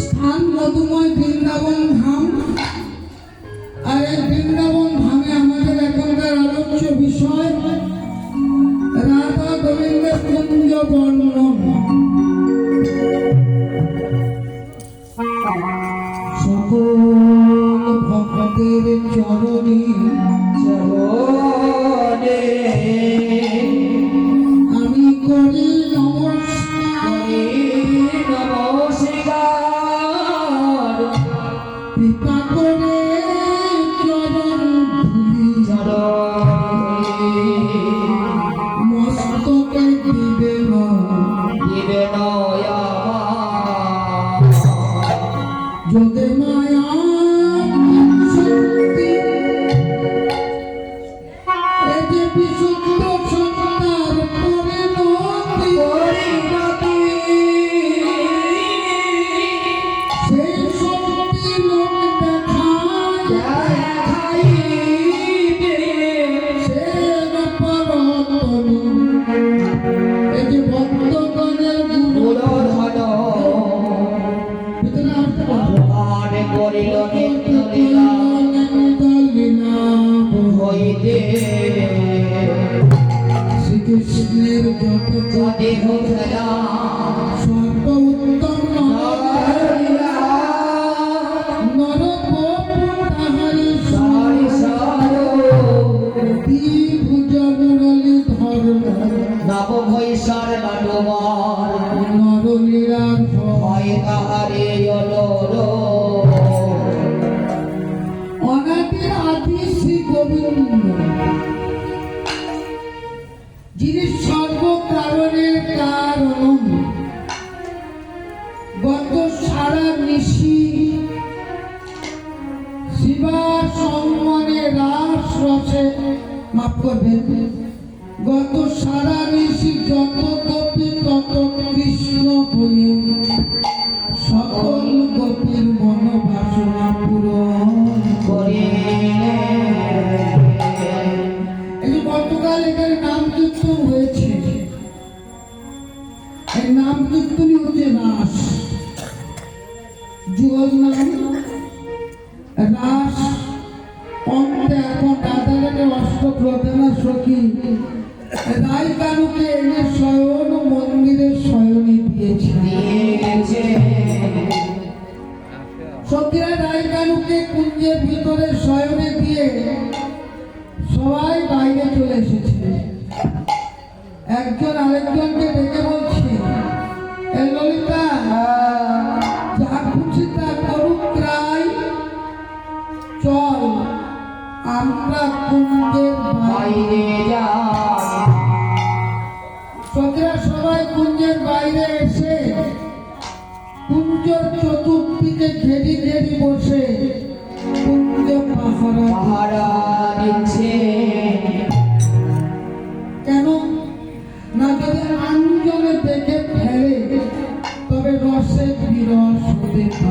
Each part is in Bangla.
স্থান মধুময় বৃন্দাবন ধাম। আর এই বৃন্দাবন ধামে আমাদের এখনকার আলোচ্য বিষয় রাধা গোবিন্দের কুঞ্জ বর্ণন। সকল ভক্তের চরণে আমি করি নমস্কার। কৃপা করে চরণ ধুলি মস্তকে দিবেন যোগে মায়া শক্তি এ যে বিশুদ্ধ সত্তার পরিণতি সেই শক্তি লোক দেখাইবে সে পরতনু। এই যে ভক্তগণের শ্রীকৃষ্ণের যত সর্বোত্তম নরলীলার অনাদির আদি শ্রী গোবিন্দ, যিনি সর্বকারণের কারণ, গত সারা নিশি শিবার সম্মানে রাস রসে মাফ করবেন, গত সারা নিশি যত গোপী তত কৃষ্ণ হয়ে সকল গোপীর মনোবাসনা পূরণ করে। এই গতকাল এখানে নাম কীর্তন হয়েছে। এই নাম কীর্তনই হচ্ছে রাস, যুগল নাম রাস। অন্তে এখন রাধারানীর অষ্টপ্রধানা সখী রাই কানুকে এনে শয়ন মন্দিরের শয়নে দিয়েছে। সখীরা রাই কানুকে কুঞ্জের ভিতরে শয়নে দিয়ে সবাই বাইরে চলে এসেছে। একজন আরেকজনকে ডেকে বলছে, এ ললিতা, যা খুশি তা করুক রাই, চল আমরা কুঞ্জের বাইরে যাই। সখীরা সবাই কুঞ্জের বাইরে এসে কুঞ্জর চতুর্দিকে ঘেরি ঘেরি বসে কুঞ্জ পাহারা দিচ্ছে। কেন না, যদি আঞ্জনে দেখে ফেলে তবে রসে বিরস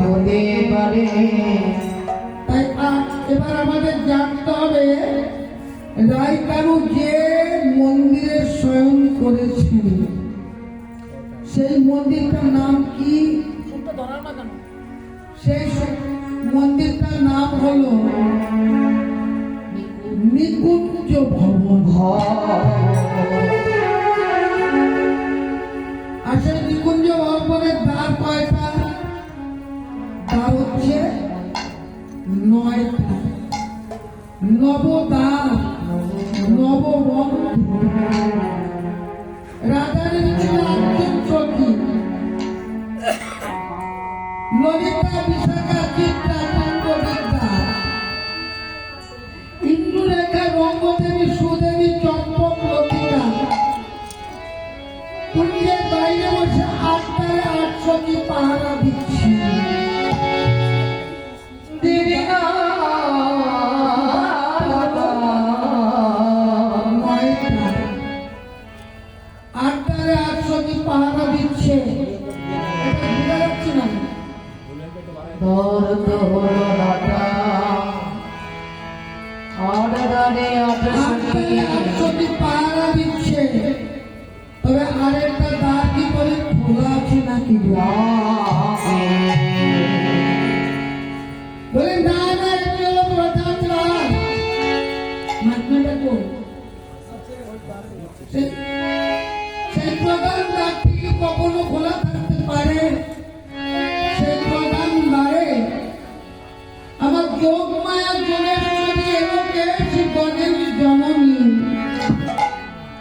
হতে পারে। তাই এবার আমাদের জানতে হবে রাই কানু যে মন্দিরে শয়ন করেছিল সেই মন্দিরটার নাম কি? সেই মন্দিরটার নাম হলো নিকুঞ্জ ভবন। আর সেই নিকুঞ্জ ভবনের দ্বার কয়টা? দ্বার হচ্ছে 9টা। নবদ্বার, নববন্ধ। রাধারানী ছিল একজন সখী, ললিতা, বিশাখা, চিত্রা, চন্দ্রবিদ্যা, ইন্দুরেখা, রঙ্গদেবী, সুদেবী, চম্পক, লতিকা। কুঞ্জের বাইরে বসে 8টায় 8 সখী পাহারা দিচ্ছে। পাহারা দিচ্ছে, পাহারা দিচ্ছে। তবে আরেকটা দ্বার কি করে নাকি গো? বলে না না, এটি হলো প্রধান রাত। মাঝখানটা কোন? সেই প্রধান রাতটি কি কখনো খোলা থাকতে পারে? সেই প্রধান দ্বারে আমার যোগ মায়া জনেশ্বরী এলোকে গণেশ জননী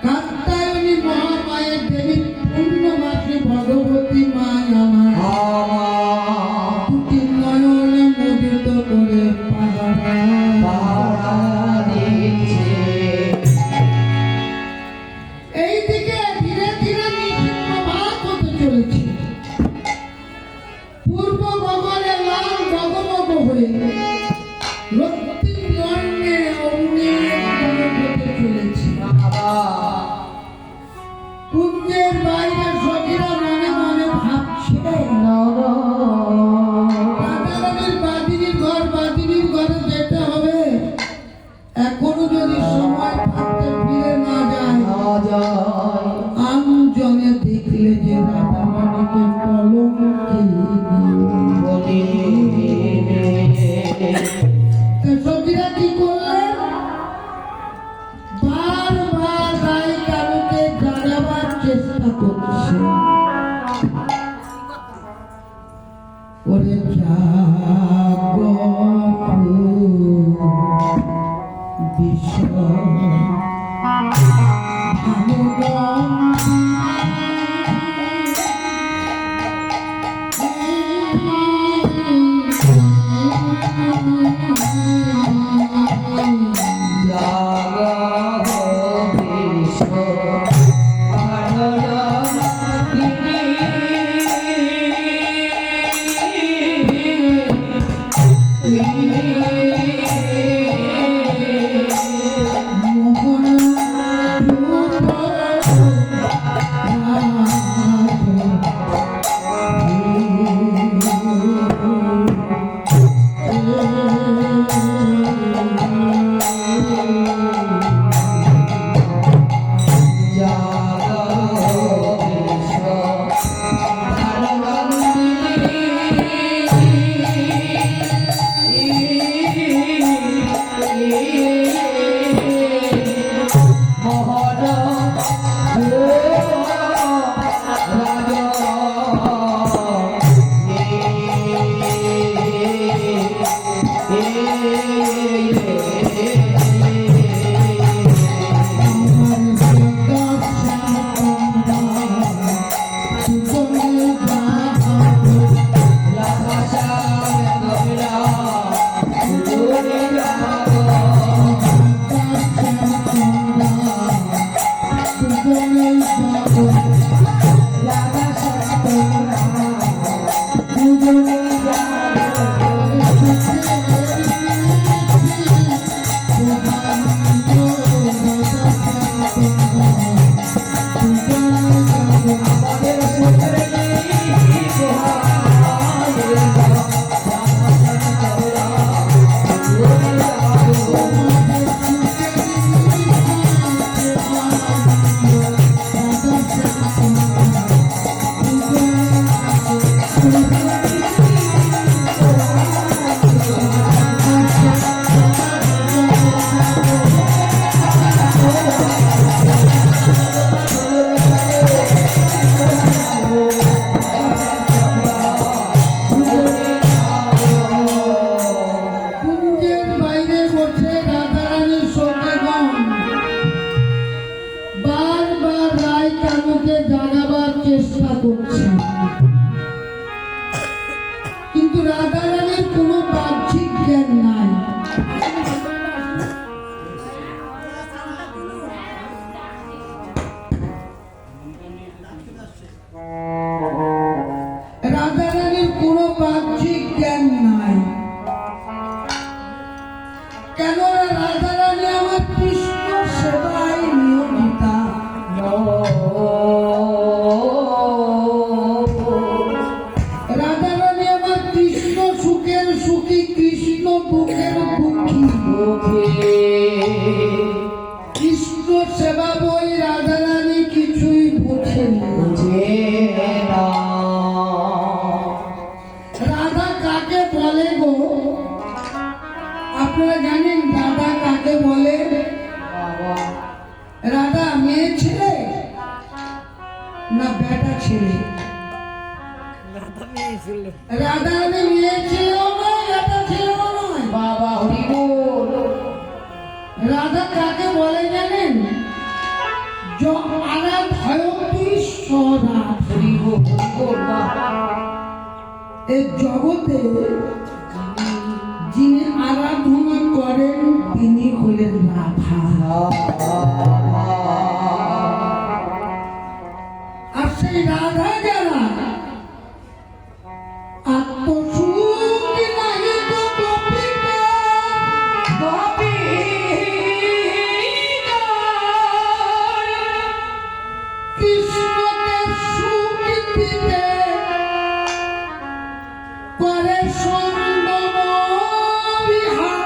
কাত্যায়নী মহামায়ের দেবী পূর্ণমাত্রী ভগবতী মা আমার দুটি নয়ন মোদিত করে এইদিকে ধীরে ধীরে প্রভাত হতে চলেছে। পূর্ব গগনে লাল ডগমগ হয়ে রক্তিম বর্ণে অগ্নির ঝলক হতে চলেছে। কুঞ্জের বাইরে সখীরা মনে মনে ভাবছে রাধারানীর বাদিনীর ঘরে যেতে হবে। এখনো যদি সময় থাকতে ফিরে না যায়, আমজনে দেখলে যে রাধারানীকে সখীরা কি করলেন? বারবার রায় কানুকে জাগাবার চেষ্টা করছে। ওরে জাগো বিশ্ব কিন্তু রাধারানীর কোনো বাহ্যিক জ্ঞান নাই। রাধারানীর কোনো বাহ্যিক জ্ঞান নাই। কেননা রাধারানী আমার কৃষ্ণ সেবায় নিয়মিতা। রাধারানী আমার কৃষ্ণ সুখের সুখী, কৃষ্ণ দুঃখের দুঃখী। কৃষ্ণ সেবা বই রাধারানী কিছুই বোঝে না। বেটা ছেলে। রাধা আমি মেয়ে ছেলেও নয়, বেটা ছেলেও নয়। বাবা হরি বল। রাধা কাকে বলে জানেন? এই জগতে যিনি আরাধনা করেন তিনি হলেন রাধা। আর সেই রাধা যারা আত্মসুখ নাহি তো গোপীকে, কৃষ্ণকে সুখ দিতে করে সন্দম বিহার।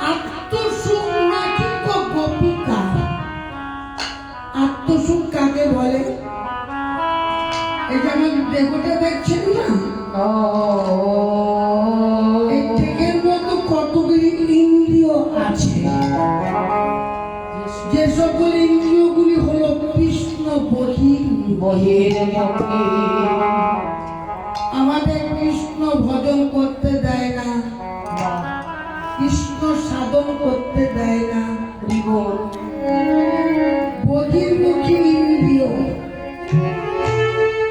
আত্মসুখ নাকি তো গোপিকা। আত্মসুখ কাকে বলে? এই যে আমার দেহটা দেখছেন না, এই দেহের মতো কতগুলি ইন্দ্রিয় আছে। যে সকল ইন্দ্রিয়গুলি হলো কৃষ্ণ বহির। আমাদের কৃষ্ণ ভজন করতে দেয় না, কৃষ্ণ সাধন করতে দেয় না। বহির্মুখী ইন্দ্রিয়।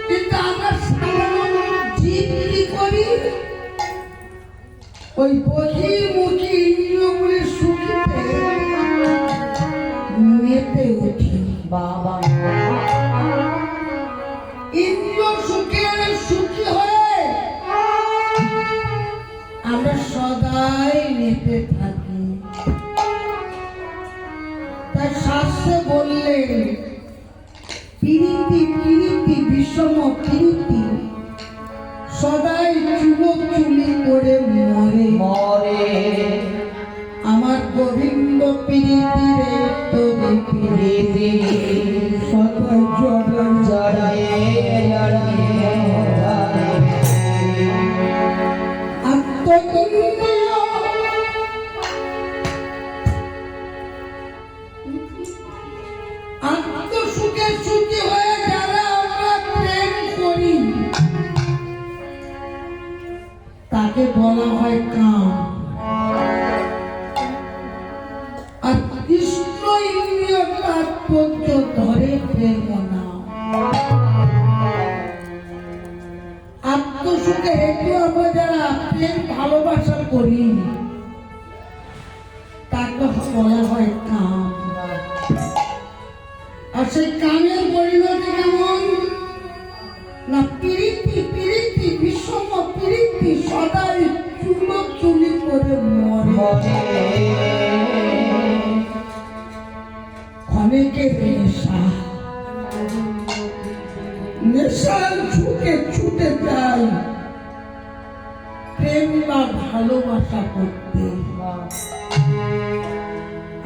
কিন্তু আমরা সাধারণ জীব কি করি? ওই বহির্মুখী ইন্দ্রিয়গুলির সুখিতে মেতে উঠি। বাবা ইন্দ্রিয় সুখের সুখী হয়ে আমরা সদাই মেতে থাকি। তাই শাস্ত্রে বললেন প্রীতি প্রীতি বিষম প্রীতি সদাই চুলি করে মরে মরে। আমার গোবিন্দ প্রীতি রে তোরে প্রীতি সদাই জড়ায় আত্মইন্দ্রিয় আত্মসুখে সুখী হয়ে যারা আমরা প্রেম করি তাকে বলা হয় কাম। আর কৃষ্ণ ইন্দ্রিয় তাৎপর্য ধরে প্রেম নাম। আত্মসুখে হেতু আমরা যারা প্রেম ভালোবাসা করি তাকে বলা হয় কাম। আর সেই কামের পরিণতি কেমন না? প্রীতি প্রীতি বিষম প্রীতি সদাই চুলি করে মরে। অনেকের নেশা, নেশার ঝুঁকে ছুটে যায় প্রেম বা ভালোবাসা করতে।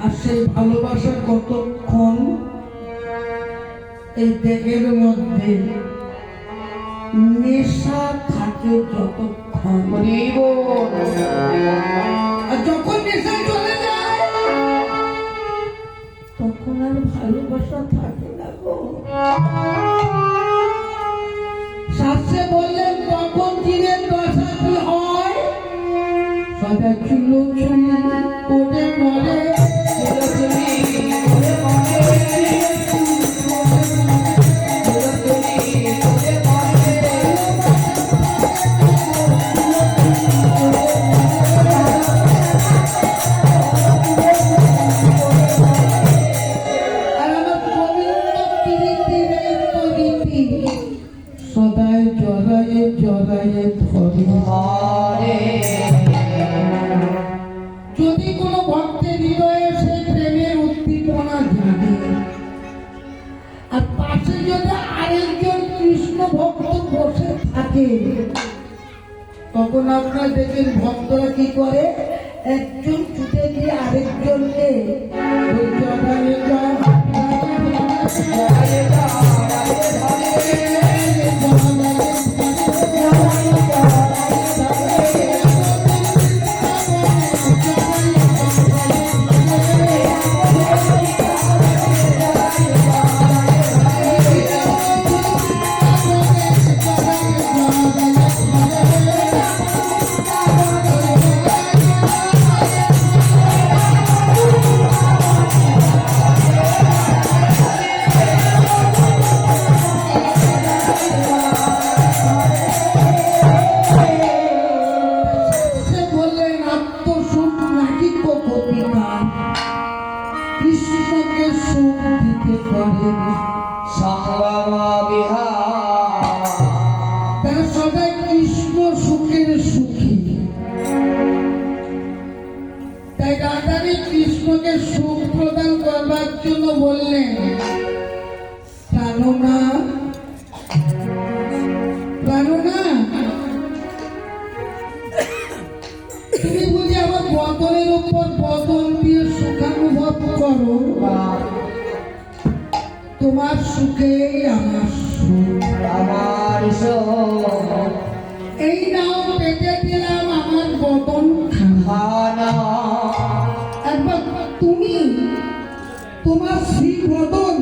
আর সেই ভালোবাসা কতক্ষণ? এই দেহের মধ্যে নেশা থাকে যতক্ষণ। আর যখন নেশা চলে যায় তখন আর ভালোবাসা থাকে না গো। শাস্ত্রে বললেন তখন দিনের দশা কি হয়? সদা চুলো চুলি করে মরে। সদাই জড়ায়ে জড়ায়ে ধরে। যদি কোনো ভক্তের হৃদয়ে সেই প্রেমের উদ্দীপনা জাগে আর পাশে যদি আরেকজন কৃষ্ণ ভক্ত বসে থাকে তখন আপনারা দেখবেন ভক্তরা কি করে? একজন ছুটে গিয়ে আরেকজনকে ওই জড়ায়ে সুখ দিতে পারে। সঙ্গম বিহার তারা সবাই কৃষ্ণ সুখের সুখী। তাই রাধারানী কৃষ্ণকে সুখ প্রদান করবার জন্য বললেন, প্রাণনা প্রাণনা, তুমি বুঝি আমার বদনের উপর বদন দিয়ে সুখানুভব করো। তোমার সুখেই আমার সুখ। আমার এই নাও পেটে দিলাম আমার বদন খানা। খানা একবার তুমি তোমার শ্রী বদন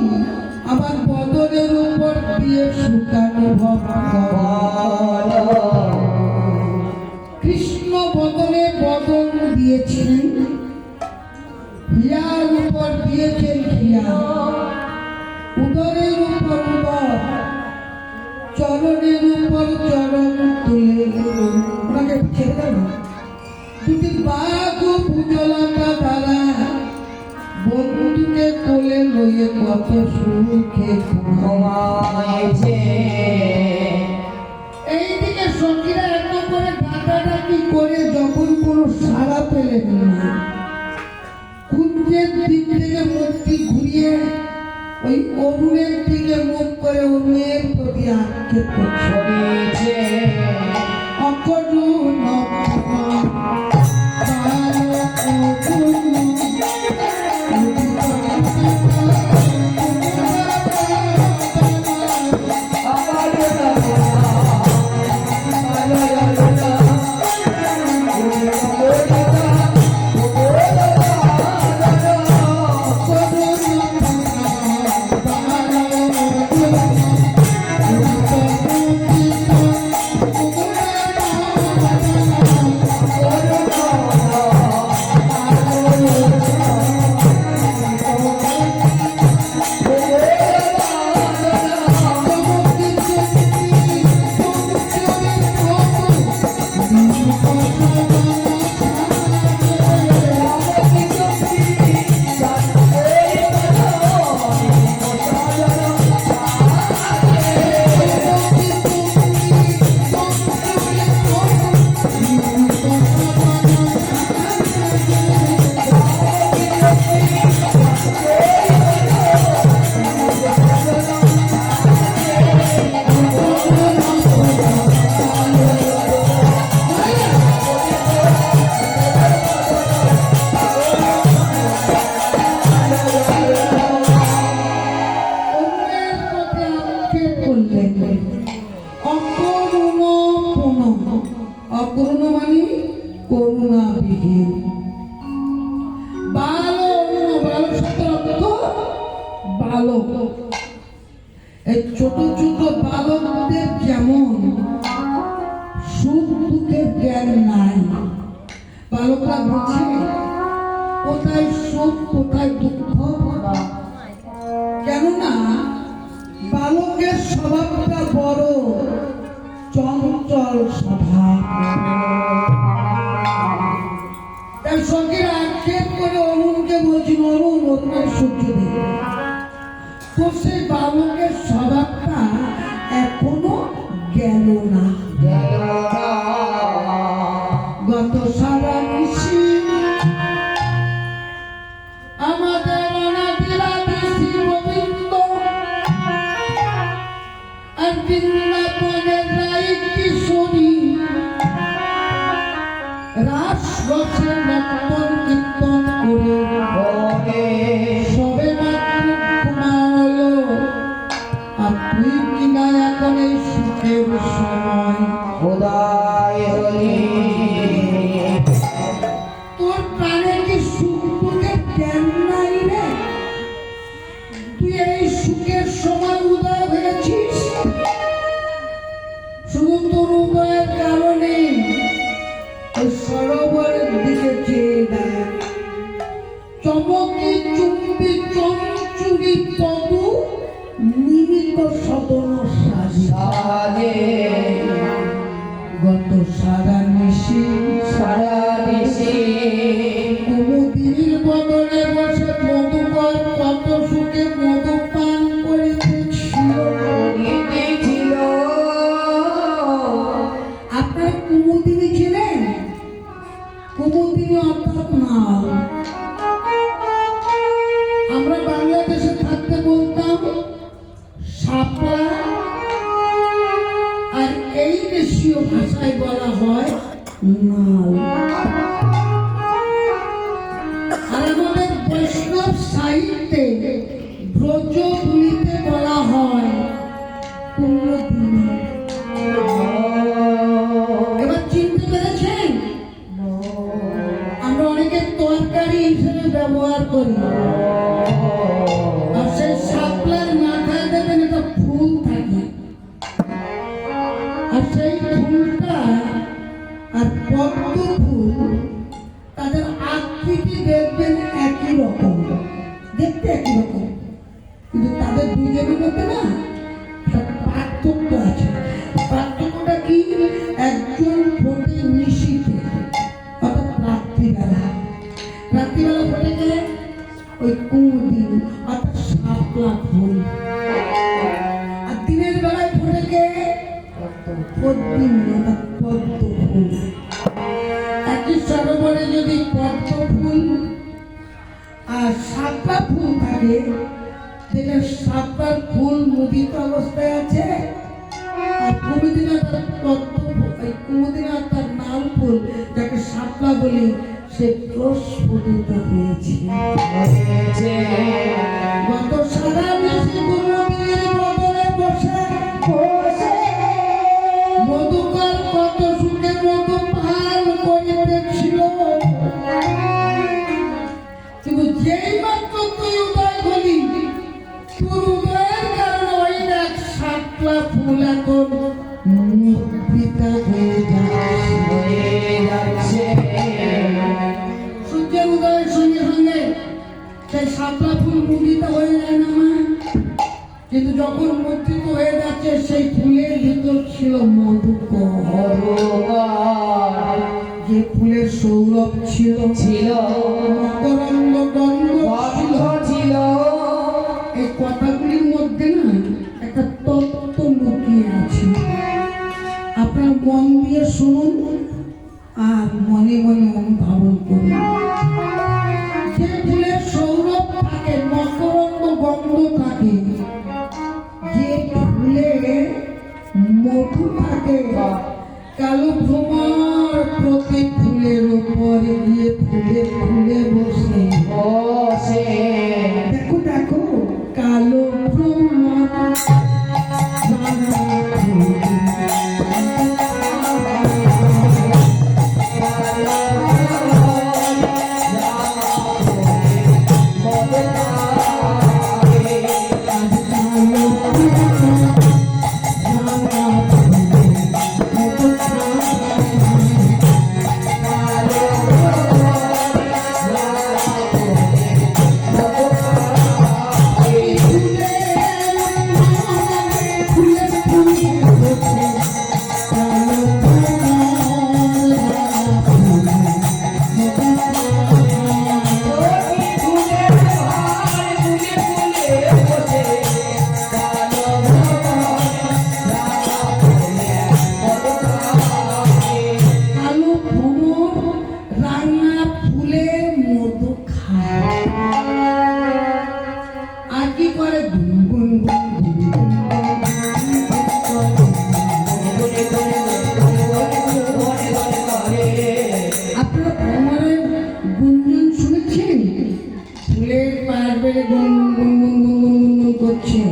আমার বদনের উপর দিয়ে সুখানুভব করো। কৃষ্ণ বদনে বদন দিয়েছিলেন, হিয়ার উপর দিয়েছেন হিয়া, উদরের উপর উদর, চরণের উপর চরণ তুলে ওনাকে ছেড়ে দেন। দুটি বাঘ ও ভুজলতা দ্বারা বন্ধুকে কোলে লইয়ে কত সুখে ঘুমাইছে এইদিকে সখীরা এত করে ডাকাডাকি করে যখন কোনো সাড়া পেলেন না, কুঞ্জের দিক থেকে মুখটি ঘুরিয়ে ওই অরুণের দিকে মুখ করে অরুণের প্রতি আক্ষেপ করছে। ছড়িয়েছে অকরুণ অকরুণ মানে করুণাবিহীন। বালক এই ছোট ছোট বালকদের যেমন সুখ দুঃখের জ্ঞান নাই, বালকরা বলছে কোথায় সুখ কোথায় দুঃখ। কেননা বালকের স্বভাবটা বড় চঞ্চল স্বভাব। তাই সঙ্গে আক্ষেপ করে অরুণকে বলছিল, অরুণের সহ্য নেই। তো সেই বালকের স্বভাবটা এখনো গেল না। গত সারা নিশি আমাদের অনাদিরাদিশি গোবিন্দ আর বৃন্দাবনের রাই কিশোরী রাস রসে নর্তন কীর্তন করে সবে মাত্র ঘুমা হলো। আর তুই কিনা এখন এই সুখের সময় উদয় হলি তোর প্রাণে কি সুখ দুঃখের জ্ঞান নাই রে? তুই এই সুখের সময় উদয় হয়েছিস শুধু তোর উদয়ের কারণে। ওই সরোবরের দিকে চেয়ে দেখ, চমকি চুম্বি চঞ্চুরি পদু নিমিত সদন সাজে। গত সারা নিশি কুমুদিনীর বদলে বসে মধুকর কত সুখ আমরা অনেকে তরকারি হিসেবে ব্যবহার করি। আর সেই শাপলার মাথায় দেখবেন একটা ফুল থাকে, আর সেই ফুলটা আর পদ্ম ফুল তাদের আকৃতি দেখবেন একই রকম, দেখতে একই রকম, কিন্তু তাদের দুজনের মধ্যে না একটা পার্থক্য আছে। পার্থক্যটা কি? একজন ফোটে নিশীথে অর্থাৎ রাত্রিবেলা, রাত্রিবেলা ফোটে গেলে ওই কুমুদিন অর্থাৎ শাপলা ফুল, আর দিনের বেলায় ফোটে গেলে পদ্মিনী অর্থাৎ পদ্ম ফুল। একই সরোবরে যদি পদ্ম ফুল আর শাপলা ফুল থাকে, যেটা শাপলার ফুল মুদিত অবস্থায় আছে, আর কুমুদিনা তার পদ্ম ফুল, কুমুদিনা তার নাল ফুল যাকে শাপলা বলি, সে প্রস্ফুটিত হয়েছে। গত সারা দেশে কুমুদিনীর বদলে বসে বসে মধুকর কত সুখে মধু পান করিতেছিল, কিন্তু যেই মাত্র তুই উদয় হলি, তোর উদয়ের কারণে ওই দেখ শাপলা ফুল এখন মুদ্রিতা হয়ে যাচ্ছে। সূর্যের উদয়ের সঙ্গে সঙ্গে সেই শাপলা ফুল মুদ্রিত হয়ে যায় না মা? কিন্তু যখন মুদ্রিত হয়ে যাচ্ছে, সেই ফুলের ভিতর ছিল মধুকর, যে ফুলের সৌরভ ছিল, মকরন্দ গন্ধ ছিল। এই কথাগুলির মধ্যে না একটা তত্ত্ব লুকিয়ে আছে। আপনার মন দিয়ে শুনুন আর মনে মনে অনুধাবন করুন। যে ফুলের সৌরভ থাকে, মকরন্দ গন্ধ থাকে, যে ফুলে মধু থাকে, কালো ভ্রমর প্রতি ফুলের উপরে গিয়ে ফুলে ফুলে বসে দেখো দেখো কালো ভ্রমর করছে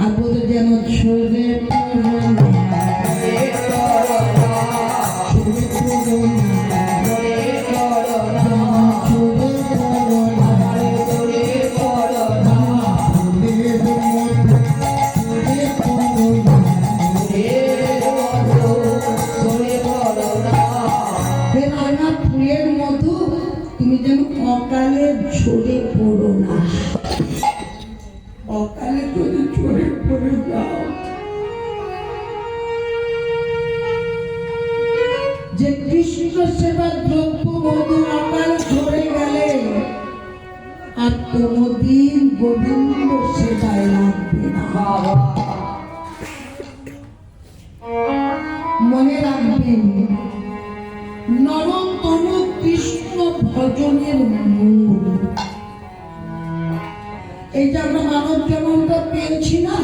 আর বলতে যেন ছোড়ে ফুলের মধু, তুমি যেন অকালে ঝরে পড়ো না। অকালে যদি ঝরে পড়ে যাও, যে কৃষ্ণ সেবার দ্রব্য মধু অকালে ঝরে গেলে আর কোনদিন গোবিন্দ সেবায় লাগবে না। মনে রাখবেন, নরতম কৃষ্ণ ভজনের মূল। এই যে আমরা মানব জন্মটা পেয়েছি না,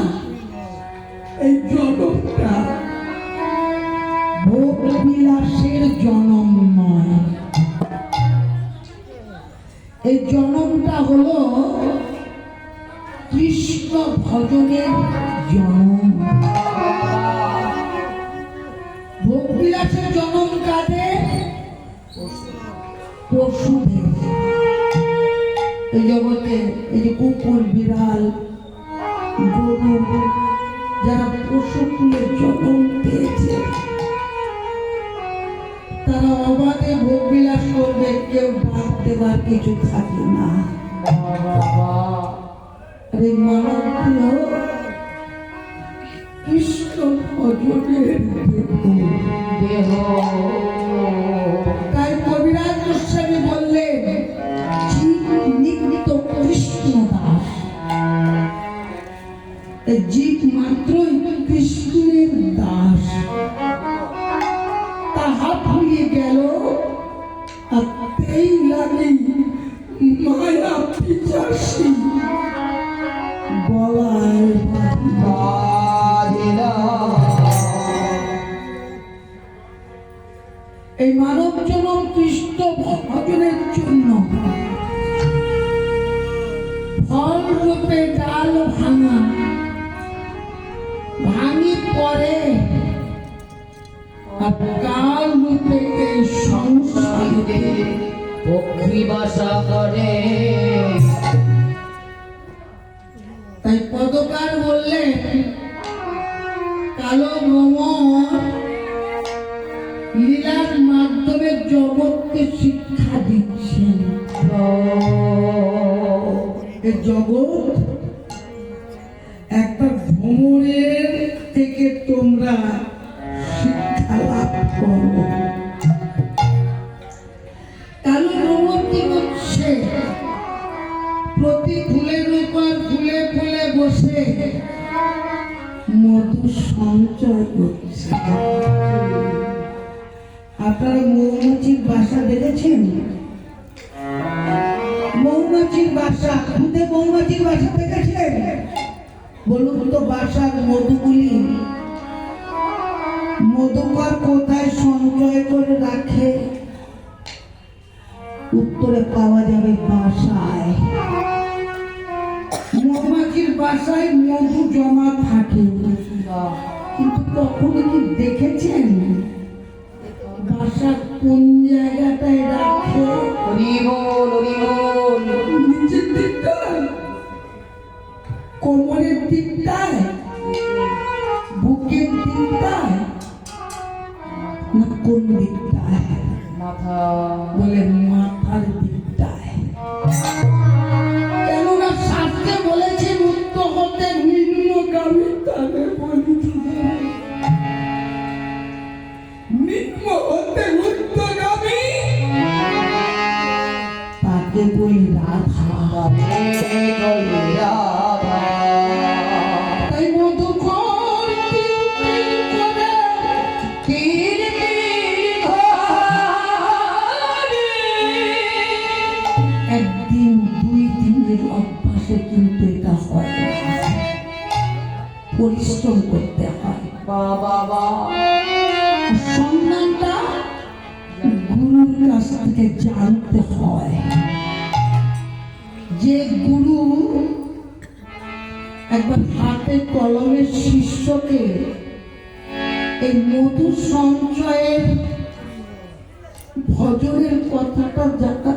এই জন্মটা ভোগ বিলাসের জন্ম নয়। এই জন্মটা হলো কৃষ্ণ ভজনের জন্ম। ভোগ বিলাসের জন্ম কাদের? পশুদের, এই জগতে এই যে কুকুর, বিড়াল, গরু, যারা পশু কুলে জন্ম পেয়েছে, তারা অবাধে ভোগ বিলাস করবে, কেউ ডাক দেবার কিছু থাকে না। আরে মানব কৃষ্ণ ভজনের দেহ তাই কবিরাজ গোস্বামী বললেন, জীব নিত্য কৃষ্ণ দাস। জীব মাত্রই কৃষ্ণের দাস। তাহা ভুলে গেল আর তেই লাগে মায়া পিচাসী বলায় বাঁধিলা। এই মানব জনম কৃষ্ণ ভজনের জন্য ফল রূপে ডাল ভাঙা, ভাঙি পরে আর কাল রূপে এই সংসারে পক্ষী বাসা করে। তাই পদকার বললেন, কালো ভ্রমণ লীলার মাধ্যমে জগৎকে শিক্ষা দিচ্ছেন। এই জগৎ একটা ভ্রমণের থেকে তোমরা শিক্ষা লাভ করো। কালো ভ্রমণ কি করছে? প্রতি ফুলের উপর ফুলে ফুলে বসে মধু সঞ্চয় করছে। আপনারা মৌমাছির বাসা দেখেছেন? মৌমাছির বাসা, খুদে মৌমাছির বাসা দেখেছেন? বলুন তো, বাসার মধুগুলি মধুকর কোথায় সঞ্চয় করে রাখে? উত্তরে পাওয়া যাবে বাসায়। মৌমাছির বাসায় মধু জমা থাকে, কিন্তু কখনো কি দেখেছেন বাসা কোন জায়গাটায় রাখে? হরিবোল হরিবোল। নিচের দিকটায়, কোমরের দিকটায়, বুকের দিকটায়, না কোন দিকটায়? মাথা। বলে মাথার দিকটায়। কেননা শাস্ত্রে বলেছে মুক্ত হতে নিম্নগামী তাদের বলিতে, নিম্ন হতে উচ্চগামী তাকে বলি রাধা। তাই মধুকর তিল তিল করে তিল তিল করে একদিন দুই দিনের অভ্যাসে কিন্তু এটা হয় না, পরিশ্রম করতে হয়। বাবা সম্মানটা গুরুর কাছ থেকে জানতে হয়। যে গুরু একবার হাতে কলমের শিষ্যকে এই মধু সঞ্চয়ের ভজনের কথাটা যারা